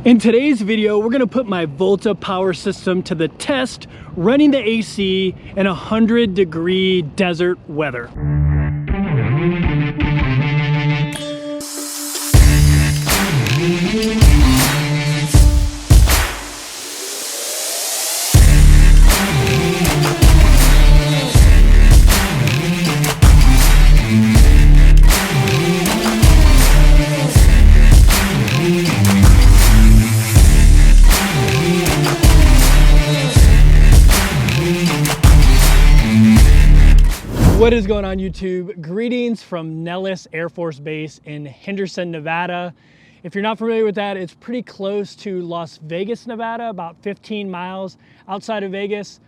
In today's video, we're gonna put my Volta power system to the test, running the AC in 100-degree desert weather. What is going on, YouTube? Greetings from Nellis Air Force Base in Henderson, Nevada. If you're not familiar with that, it's pretty close to Las Vegas, Nevada, about 15 miles outside of Vegas.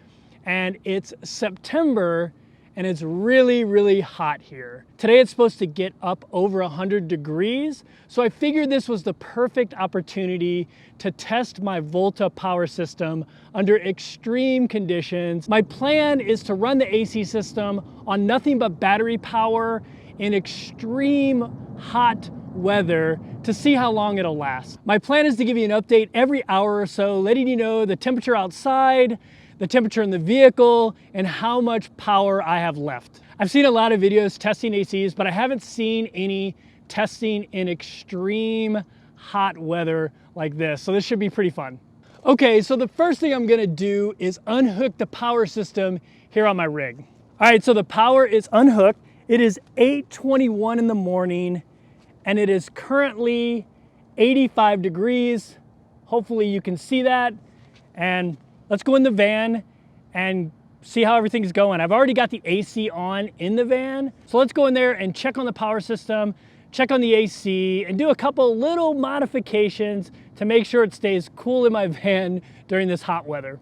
And it's September and it's really hot here. Today it's supposed to get up over 100 degrees. So I figured this was the perfect opportunity to test my Volta power system under extreme conditions. My plan is to run the AC system on nothing but battery power in extreme hot weather to see how long it'll last. My plan is to give you an update every hour or so, letting you know the temperature outside, the temperature in the vehicle, and how much power I have left. I've seen a lot of videos testing ACs, but I haven't seen any testing in extreme hot weather like this. So this should be pretty fun. Okay, so the first thing I'm gonna do is unhook the power system here on my rig. All right, so the power is unhooked. It is 8:21 in the morning, and it is currently 85 degrees. Hopefully you can see that. And let's go in the van and see how everything's going. I've already got the AC on in the van. So let's go in there and check on the power system, check on the AC, and do a couple little modifications to make sure it stays cool in my van during this hot weather.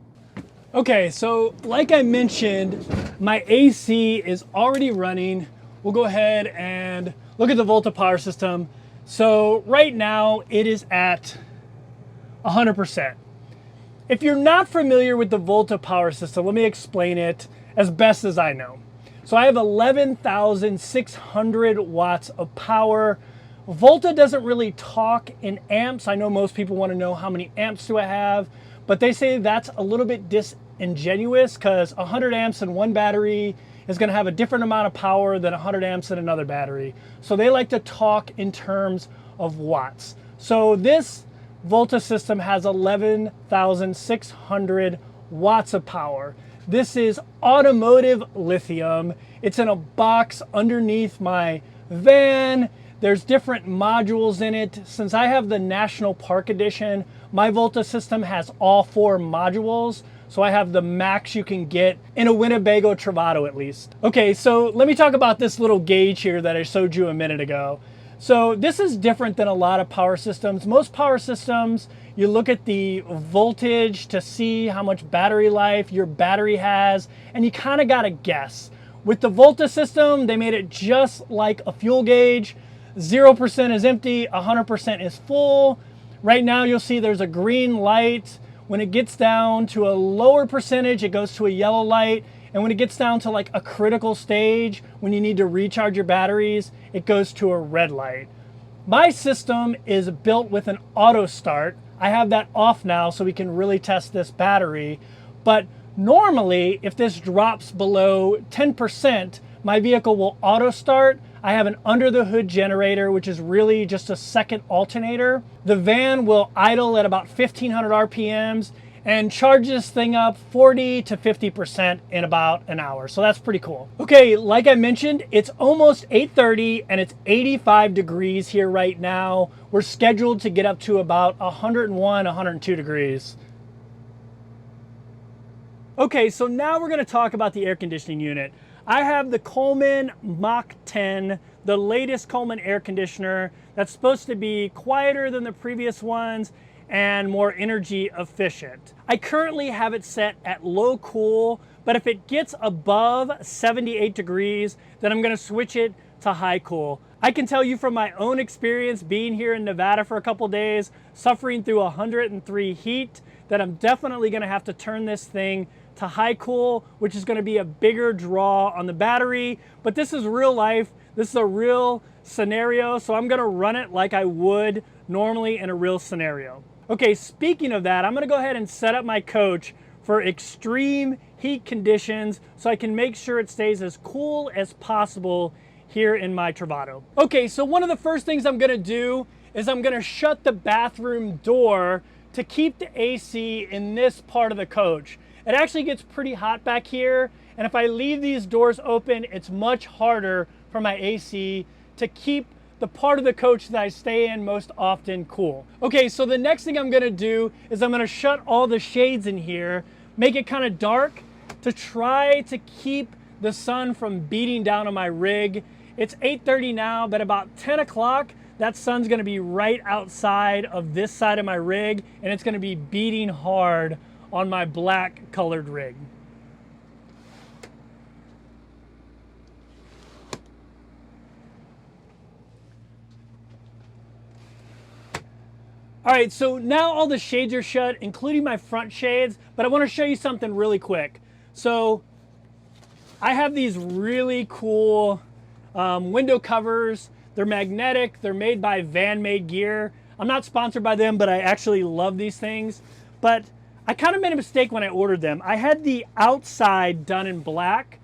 Okay, so like I mentioned, my AC is already running. We'll go ahead and look at the Volta power system. So right now it is at 100%. If you're not familiar with the Volta power system, let me explain it as best as I know. So I have 11,600 watts of power. Volta doesn't really talk in amps. I know most people want to know how many amps do I have, but they say that's a little bit disingenuous because 100 amps in one battery is going to have a different amount of power than 100 amps in another battery. So they like to talk in terms of watts. So this Volta system has 11,600 watts of power. This is automotive lithium. It's in a box underneath my van. There's different modules in it. Since I have the National Park Edition, my Volta system has all 4 modules. So I have the max you can get in a Winnebago Travato at least. Okay, so let me talk about this little gauge here that I showed you a minute ago. So this is different than a lot of power systems. Most power systems, you look at the voltage to see how much battery life your battery has, and you kind of got to guess. With the Volta system, they made it just like a fuel gauge. 0% is empty, 100% is full. Right now you'll see there's a green light. When it gets down to a lower percentage, it goes to a yellow light. And when it gets down to like a critical stage, when you need to recharge your batteries, it goes to a red light. My system is built with an auto start. I have that off now so we can really test this battery. But normally, if this drops below 10%, my vehicle will auto start. I have an under the hood generator, which is really just a second alternator. The van will idle at about 1,500 RPMs and charge this thing up 40 to 50% in about an hour. So that's pretty cool. Okay, like I mentioned, it's almost 8:30 and it's 85 degrees here right now. We're scheduled to get up to about 101, 102 degrees. Okay, so now we're gonna talk about the air conditioning unit. I have the Coleman Mach 10, the latest Coleman air conditioner that's supposed to be quieter than the previous ones and more energy efficient. I currently have it set at low cool, but if it gets above 78 degrees, then I'm gonna switch it to high cool. I can tell you from my own experience being here in Nevada for a couple days, suffering through 103 heat, that I'm definitely gonna have to turn this thing to high cool, which is gonna be a bigger draw on the battery, but this is real life. This is a real scenario, so I'm gonna run it like I would normally in a real scenario. Okay, speaking of that, I'm gonna go ahead and set up my coach for extreme heat conditions so I can make sure it stays as cool as possible here in my Travato. Okay, so one of the first things I'm gonna do is I'm gonna shut the bathroom door to keep the AC in this part of the coach. It actually gets pretty hot back here, and if I leave these doors open, it's much harder for my AC to keep the part of the coach that I stay in most often cool. Okay, so the next thing I'm gonna do is I'm gonna shut all the shades in here, make it kind of dark to try to keep the sun from beating down on my rig. It's 8:30 now, but about 10 o'clock, that sun's gonna be right outside of this side of my rig, and it's gonna be beating hard on my black colored rig. All right, so now all the shades are shut, including my front shades, but I wanna show you something really quick. So I have these really cool window covers. They're magnetic, they're made by Van Made Gear. I'm not sponsored by them, but I actually love these things. But I kind of made a mistake when I ordered them. I had the outside done in black,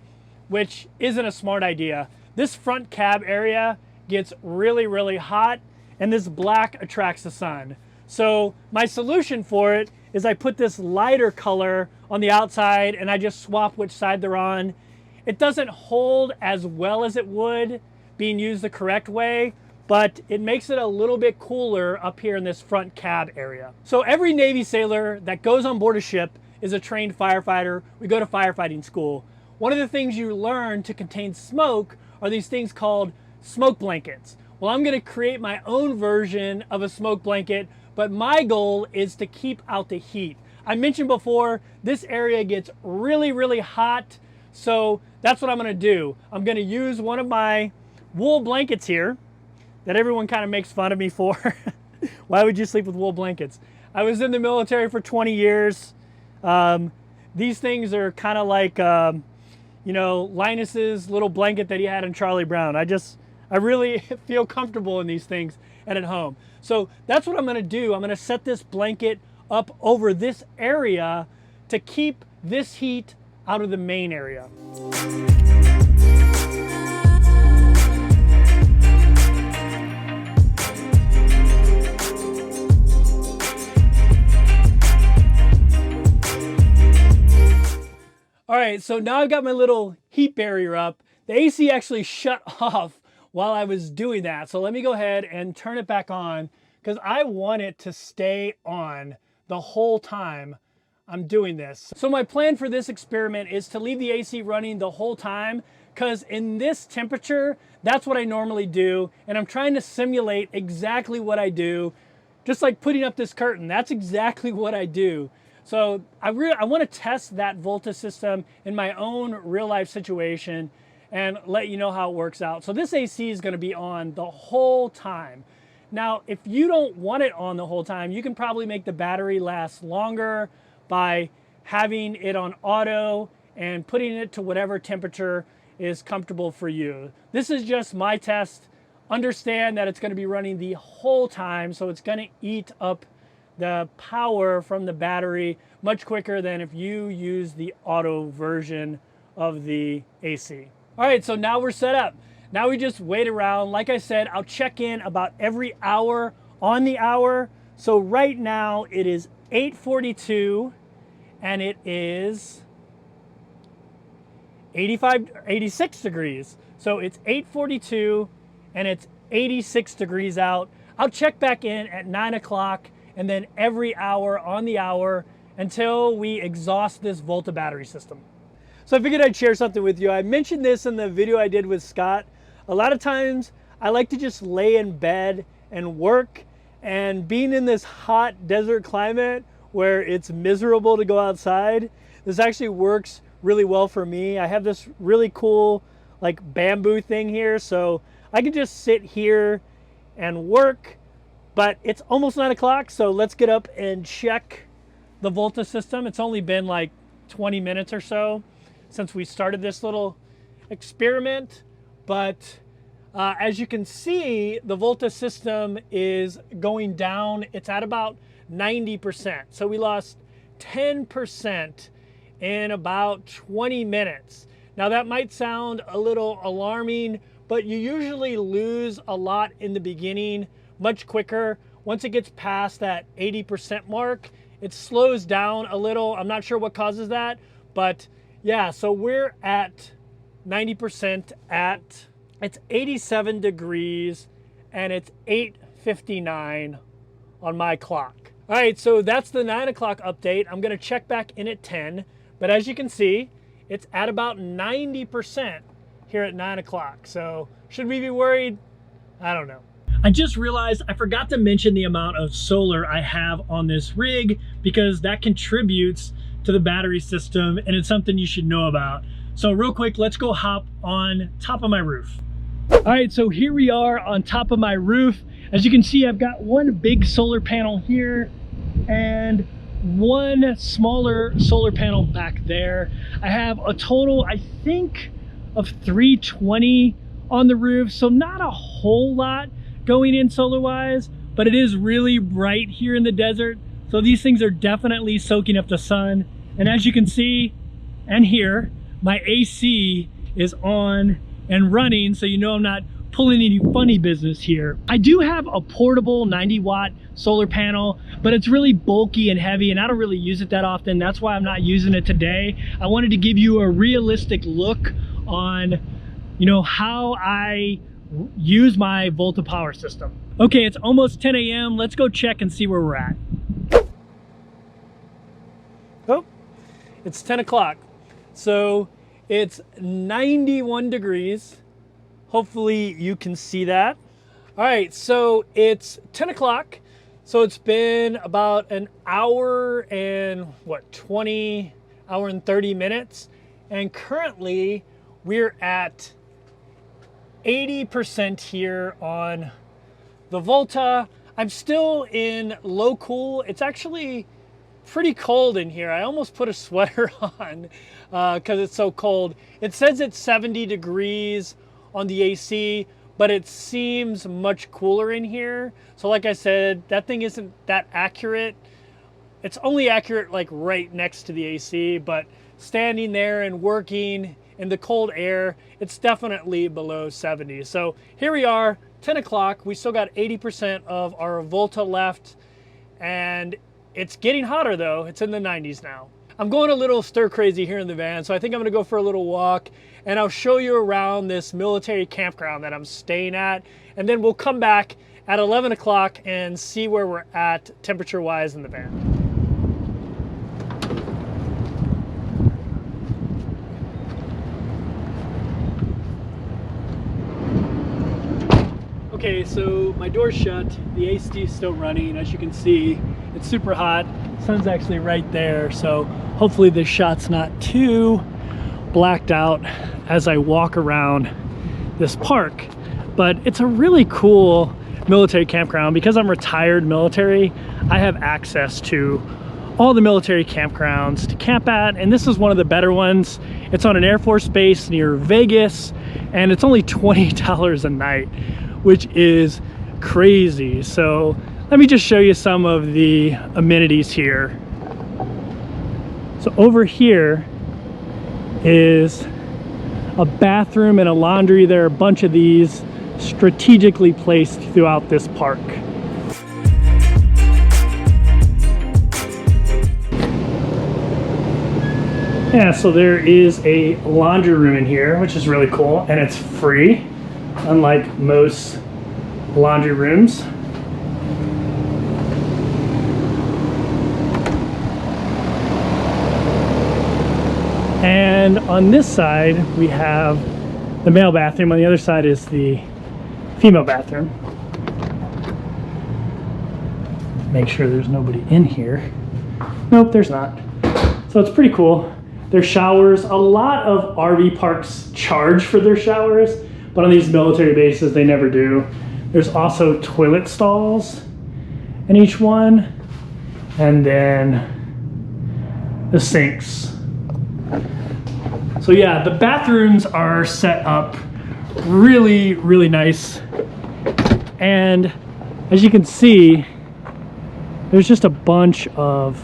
which isn't a smart idea. This front cab area gets really, really hot, and this black attracts the sun. So my solution for it is I put this lighter color on the outside and I just swap which side they're on. It doesn't hold as well as it would being used the correct way, but it makes it a little bit cooler up here in this front cab area. So every Navy sailor that goes on board a ship is a trained firefighter. We go to firefighting school. One of the things you learn to contain smoke are these things called smoke blankets. Well, I'm gonna create my own version of a smoke blanket, but my goal is to keep out the heat. I mentioned before, this area gets really, really hot, so that's what I'm gonna do. I'm gonna use one of my wool blankets here that everyone kind of makes fun of me for. Why would you sleep with wool blankets? I was in the military for 20 years. These things are kind of like, you know, Linus's little blanket that he had in Charlie Brown. I really feel comfortable in these things and at home. So that's what I'm gonna do. I'm gonna set this blanket up over this area to keep this heat out of the main area. All right, so now I've got my little heat barrier up. The AC actually shut off while I was doing that. So let me go ahead and turn it back on because I want it to stay on the whole time I'm doing this. So my plan for this experiment is to leave the AC running the whole time because in this temperature, that's what I normally do. And I'm trying to simulate exactly what I do, just like putting up this curtain. That's exactly what I do. So I want to test that Volta system in my own real life situation and let you know how it works out. So this AC is going to be on the whole time. Now, if you don't want it on the whole time, you can probably make the battery last longer by having it on auto and putting it to whatever temperature is comfortable for you. This is just my test. Understand that it's going to be running the whole time, so it's going to eat up the power from the battery much quicker than if you use the auto version of the AC. All right, so now we're set up. Now we just wait around. Like I said, I'll check in about every hour on the hour. So right now it is 8:42 and it is 86 degrees. So it's 8:42 and it's 86 degrees out. I'll check back in at 9 o'clock and then every hour on the hour until we exhaust this Volta battery system. So I figured I'd share something with you. I mentioned this in the video I did with Scott. A lot of times I like to just lay in bed and work, and being in this hot desert climate where it's miserable to go outside, this actually works really well for me. I have this really cool like bamboo thing here, so I can just sit here and work, but it's almost 9 o'clock, so let's get up and check the Volta system. It's only been like 20 minutes or so since we started this little experiment, but as you can see, the Volta system is going down. It's at about 90%. So we lost 10% in about 20 minutes. Now that might sound a little alarming, but you usually lose a lot in the beginning much quicker. Once it gets past that 80% mark, it slows down a little. I'm not sure what causes that, but yeah, so we're at 90% at, it's 87 degrees and it's 8:59 on my clock. All right, so that's the 9 o'clock update. I'm gonna check back in at 10, but as you can see, it's at about 90% here at 9 o'clock. So should we be worried? I don't know. I just realized I forgot to mention the amount of solar I have on this rig because that contributes to the battery system and it's something you should know about. So real quick, let's go hop on top of my roof. All right, so here we are on top of my roof. As you can see, I've got one big solar panel here and one smaller solar panel back there. I have a total, I think, of 320 on the roof, so not a whole lot going in solar wise, but it is really bright here in the desert, so these things are definitely soaking up the sun. And as you can see and hear, my AC is on and running, so you know I'm not pulling any funny business here. I do have a portable 90-watt solar panel, but it's really bulky and heavy and I don't really use it that often. That's why I'm not using it today. I wanted to give you a realistic look on, you know, how I use my Volta power system. Okay, it's almost 10 a.m. Let's go check and see where we're at. Oh, it's 10 o'clock. So it's 91 degrees. Hopefully you can see that. All right, so it's 10 o'clock. So it's been about an hour and hour and 30 minutes. And currently we're at 80% here on the Volta. I'm still in low cool. It's actually pretty cold in here. I almost put a sweater on because it's so cold. It says it's 70 degrees on the AC, but it seems much cooler in here. So like I said, that thing isn't that accurate. It's only accurate like right next to the AC, but standing there and working in the cold air, it's definitely below 70. So here we are, 10 o'clock. We still got 80% of our Volta left, and it's getting hotter though. It's in the 90s now. I'm going a little stir crazy here in the van, so I think I'm gonna go for a little walk and I'll show you around this military campground that I'm staying at, and then we'll come back at 11 o'clock and see where we're at temperature-wise in the van. Okay, so my door's shut, the AC is still running. As you can see, it's super hot. Sun's actually right there, so hopefully this shot's not too blacked out as I walk around this park. But it's a really cool military campground. Because I'm retired military, I have access to all the military campgrounds to camp at, and this is one of the better ones. It's on an Air Force base near Vegas, and it's only $20 a night, which is crazy. So let me just show you some of the amenities here. So over here is a bathroom and a laundry. There are a bunch of these strategically placed throughout this park. Yeah, so there is a laundry room in here, which is really cool, and it's free, unlike most laundry rooms. And on this side, we have the male bathroom. On the other side is the female bathroom. Make sure there's nobody in here. Nope, there's not. So it's pretty cool. There's showers. A lot of RV parks charge for their showers, but on these military bases, they never do. There's also toilet stalls in each one, and then the sinks. So yeah, the bathrooms are set up really, really nice. And as you can see, there's just a bunch of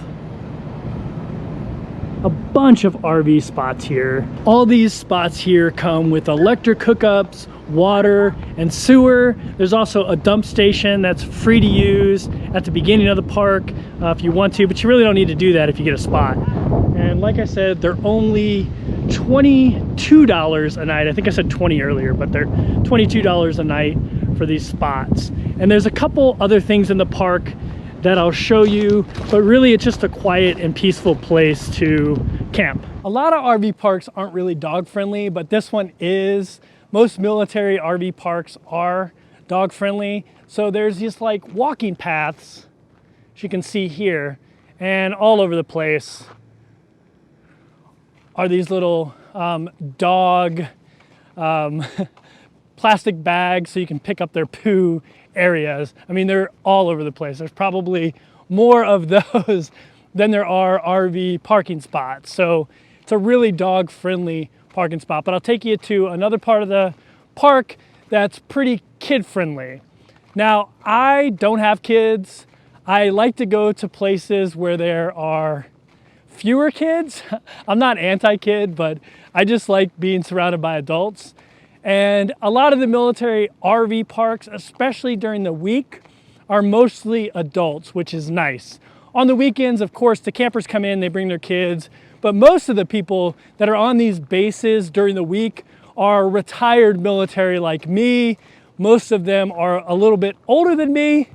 RV spots here. All these spots here come with electric hookups, water, and sewer. There's also a dump station that's free to use at the beginning of the park if you want to, but you really don't need to do that if you get a spot. And like I said, they're only $22 a night. I think I said 20 earlier, but they're $22 a night for these spots. And there's a couple other things in the park that I'll show you, but really it's just a quiet and peaceful place to camp. A lot of RV parks aren't really dog friendly, but this one is. Most military RV parks are dog friendly. So there's just like walking paths, as you can see here, and all over the place are these little dog plastic bags so you can pick up their poo areas. I mean, they're all over the place. There's probably more of those than there are RV parking spots. So it's a really dog friendly parking spot, but I'll take you to another part of the park that's pretty kid friendly. Now, I don't have kids. I like to go to places where there are fewer kids. I'm not anti-kid, but I just like being surrounded by adults. And a lot of the military RV parks, especially during the week, are mostly adults, which is nice. On the weekends, of course, the campers come in, they bring their kids, but most of the people that are on these bases during the week are retired military like me. Most of them are a little bit older than me,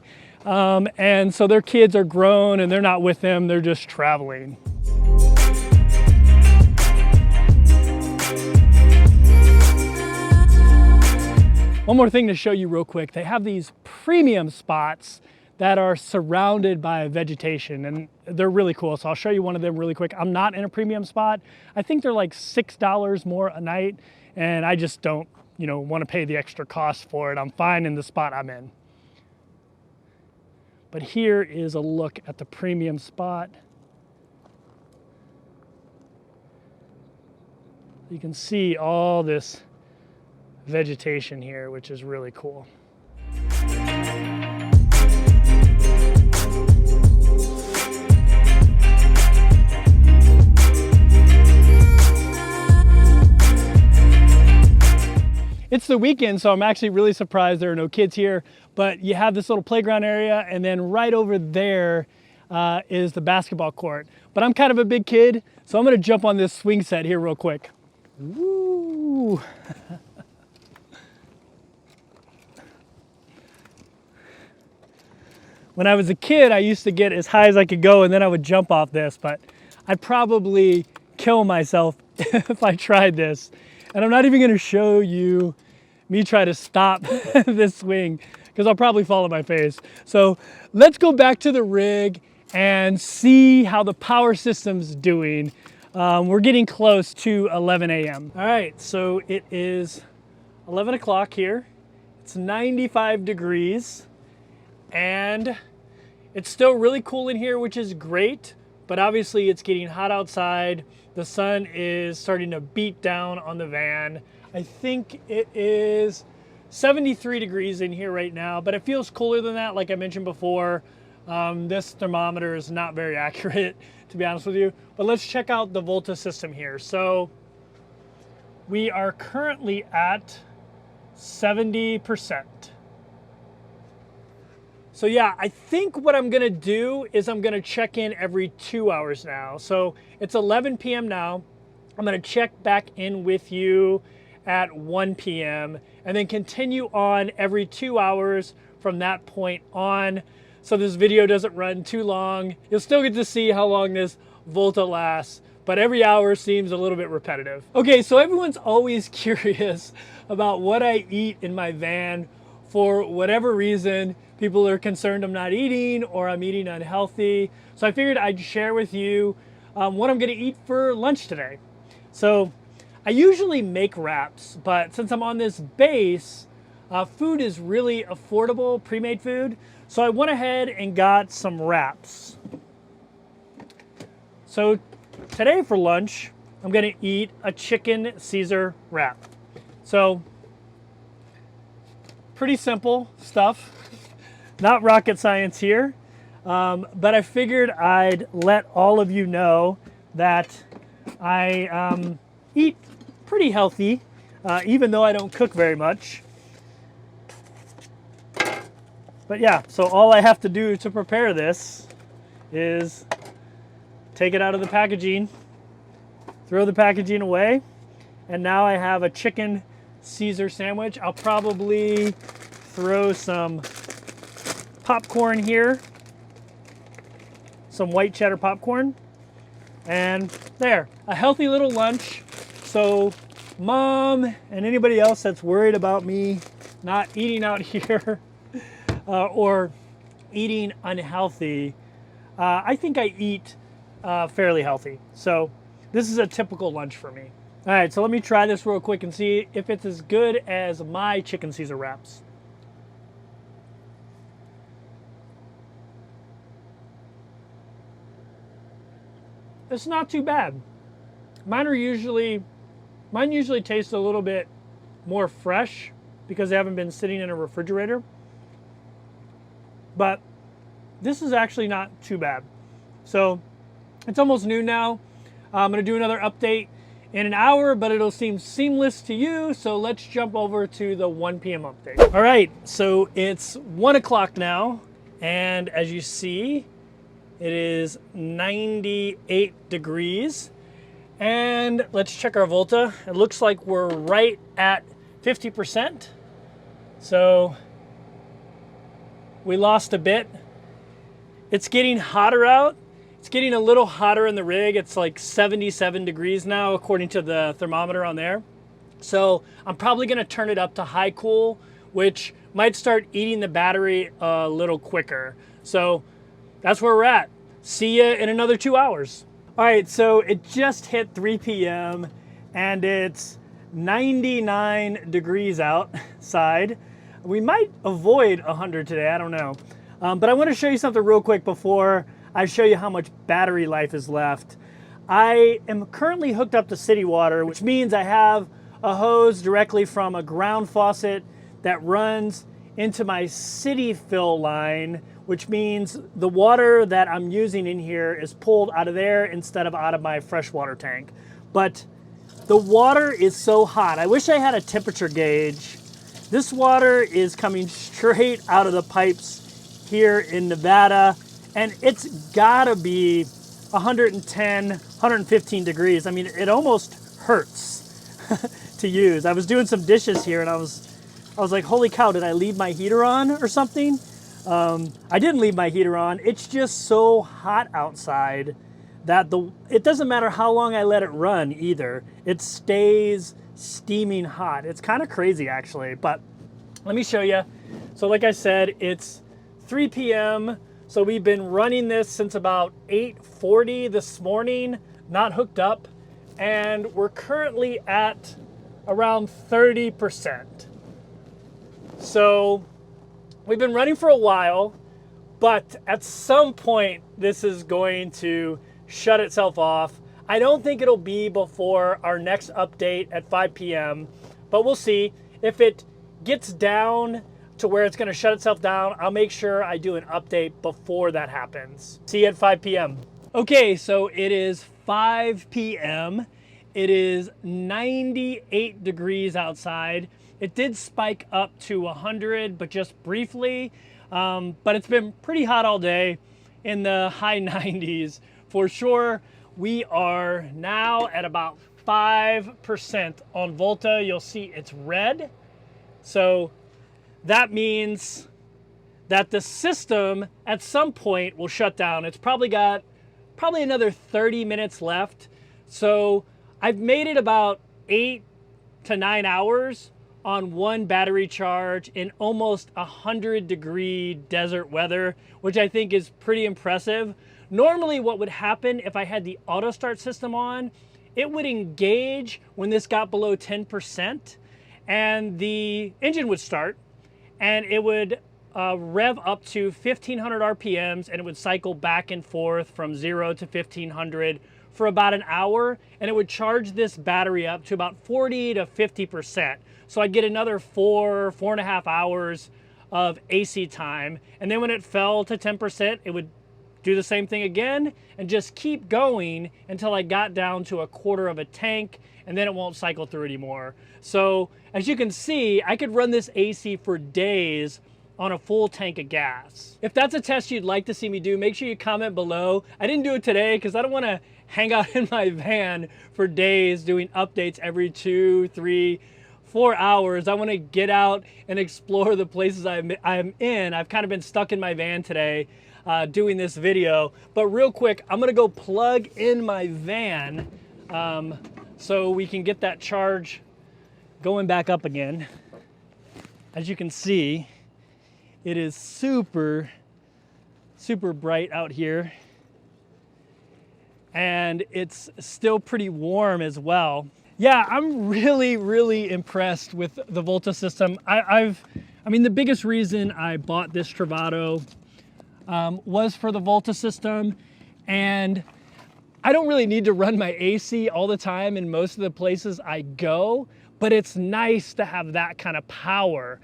and so their kids are grown and they're not with them, they're just traveling. One more thing to show you real quick. They have these premium spots that are surrounded by vegetation, and they're really cool. So I'll show you one of them really quick. I'm not in a premium spot. I think they're like $6 more a night, and I just don't, want to pay the extra cost for it. I'm fine in the spot I'm in. But here is a look at the premium spot. You can see all this vegetation here, which is really cool. It's the weekend, so I'm actually really surprised there are no kids here, but you have this little playground area, and then right over there is the basketball court. But I'm kind of a big kid, so I'm gonna jump on this swing set here real quick. Woo! When I was a kid, I used to get as high as I could go, and then I would jump off this, but I'd probably kill myself if I tried this. And I'm not even gonna show you me try to stop this swing, because I'll probably fall on my face. So let's go back to the rig and see how the power system's doing. We're getting close to 11 a.m. All right, so it is 11 o'clock here. It's 95 degrees. And it's still really cool in here, which is great, but obviously it's getting hot outside. The sun is starting to beat down on the van. I think it is 73 degrees in here right now, but it feels cooler than that, like I mentioned before. This thermometer is not very accurate, to be honest with you, but let's check out the Volta system here. So we are currently at 70%. So yeah, I think what I'm gonna do is I'm gonna check in every 2 hours now. So it's 11 p.m. now. I'm gonna check back in with you at 1 p.m. and then continue on every 2 hours from that point on. So this video doesn't run too long. You'll still get to see how long this Volta lasts, but every hour seems a little bit repetitive. Okay, so everyone's always curious about what I eat in my van. For whatever reason, people are concerned I'm not eating or I'm eating unhealthy. So I figured I'd share with you what I'm gonna eat for lunch today. So I usually make wraps, but since I'm on this base, food is really affordable, pre-made food. So I went ahead and got some wraps. So today for lunch, I'm gonna eat a chicken Caesar wrap. So pretty simple stuff, not rocket science here. But I figured I'd let all of you know that I eat pretty healthy, even though I don't cook very much. But yeah, so all I have to do to prepare this is take it out of the packaging, throw the packaging away, and now I have a chicken Caesar sandwich. I'll probably throw some popcorn here, some white cheddar popcorn, and there, a healthy little lunch. So Mom and anybody else that's worried about me not eating out here or eating unhealthy, I think I eat fairly healthy. So this is a typical lunch for me. All right, so let me try this real quick and see if it's as good as my chicken Caesar wraps. It's not too bad. Mine usually taste a little bit more fresh because they haven't been sitting in a refrigerator. But this is actually not too bad. So it's almost noon now. I'm gonna do another update in an hour, but it'll seem seamless to you. So let's jump over to the 1 p.m. update. All right, so it's 1 o'clock now. And as you see, it is 98 degrees. And let's check our Volta. It looks like we're right at 50%. So we lost a bit. It's getting hotter out. It's getting a little hotter in the rig. It's like 77 degrees now, according to the thermometer on there. So I'm probably gonna turn it up to high cool, which might start eating the battery a little quicker. So that's where we're at. See ya in another 2 hours. All right, so it just hit 3 p.m. and it's 99 degrees outside. We might avoid 100 today, I don't know. But I want to show you something real quick before I show you how much battery life is left. I am currently hooked up to city water, which means I have a hose directly from a ground faucet that runs into my city fill line, which means the water that I'm using in here is pulled out of there instead of out of my freshwater tank. But the water is so hot. I wish I had a temperature gauge. This water is coming straight out of the pipes here in Nevada, and it's gotta be 110, 115 degrees. I mean, it almost hurts to use. I was doing some dishes here and I was like, holy cow, did I leave my heater on or something? I didn't leave my heater on. It's just so hot outside that it doesn't matter how long I let it run either. It stays steaming hot. It's kind of crazy actually, but let me show you. So like I said, it's 3 p.m. So we've been running this since about 8:40 this morning, not hooked up, and we're currently at around 30%. So we've been running for a while, but at some point this is going to shut itself off. I don't think it'll be before our next update at 5 p.m., but we'll see. If it gets down to where it's gonna shut itself down, I'll make sure I do an update before that happens. See you at 5 p.m. Okay, so it is 5 p.m. It is 98 degrees outside. It did spike up to 100, but just briefly. But it's been pretty hot all day, in the high 90s for sure. We are now at about 5% on Volta. You'll see it's red. So that means that the system at some point will shut down. It's probably got another 30 minutes left. So I've made it about 8 to 9 hours on one battery charge in almost 100-degree desert weather, which I think is pretty impressive. Normally what would happen if I had the auto start system on, it would engage when this got below 10% and the engine would start and it would rev up to 1500 RPMs and it would cycle back and forth from 0 to 1500 for about an hour, and it would charge this battery up to about 40 to 50%. So I'd get another 4.5 hours of AC time. And then when it fell to 10%, it would do the same thing again, and just keep going until I got down to a quarter of a tank, and then it won't cycle through anymore. So as you can see, I could run this AC for days on a full tank of gas. If that's a test you'd like to see me do, make sure you comment below. I didn't do it today because I don't want to hang out in my van for days doing updates every 2, 3, 4 hours. I want to get out and explore the places I'm in. I've kind of been stuck in my van today doing this video. But real quick, I'm going to go plug in my van so we can get that charge going back up again. As you can see, it is super, super bright out here. And it's still pretty warm as well. Yeah, I'm really, really impressed with the Volta system. I mean, the biggest reason I bought this Travato was for the Volta system. And I don't really need to run my AC all the time in most of the places I go, but it's nice to have that kind of power.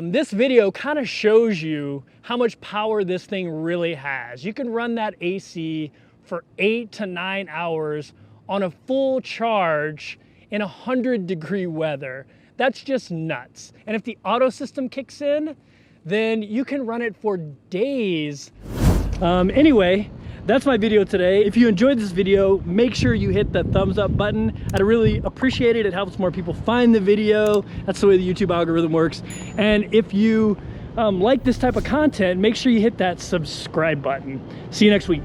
This video kind of shows you how much power this thing really has. You can run that AC for 8 to 9 hours on a full charge in 100-degree weather. That's just nuts. And if the auto system kicks in, then you can run it for days. Anyway, that's my video today. If you enjoyed this video, make sure you hit the thumbs up button. I'd really appreciate it. It helps more people find the video. That's the way the YouTube algorithm works. And if you like this type of content, make sure you hit that subscribe button. See you next week.